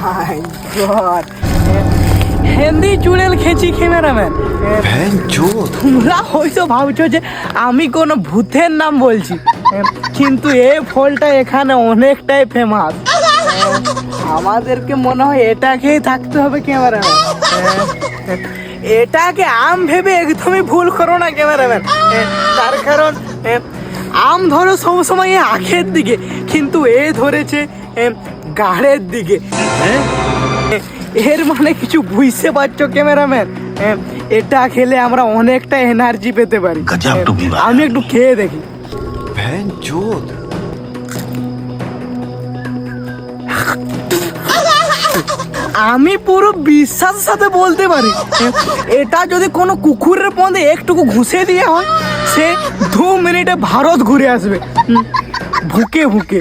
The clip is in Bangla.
মাই গড, হেন্দি চুড়েল খেঁচি ক্যামেরাম্যান। তোমরা হয়তো ভাবছো যে আমি কোনো ভূতের নাম বলছি, কিন্তু এই ফলটা এখানে অনেকটাই ফেমাস। আমাদেরকে মনে হয় এটাকেই থাকতে হবে ক্যামেরাম্যান। এটাকে আম ভেবে একদমই ভুল করো না ক্যামেরাম্যান। তার কারণ আম ধরো সবসময় আখের দিকে, কিন্তু এ ধরেছে গাড়ের দিকে। এর মানে কিছু বুঝতে পারছো ক্যামেরাম্যান? এটা খেলে আমরা অনেকটা এনার্জি পেতে পারি। আমি একটু খেয়ে দেখি। আমি পুরো বিশ্বাসের সাথে বলতে পারি, এটা যদি কোনো কুকুরের মধ্যে একটুকু ঘুষে দিয়ে হয়, সে 2 মিনিটে ভারত ঘুরে আসবে ভুকে ভুকে।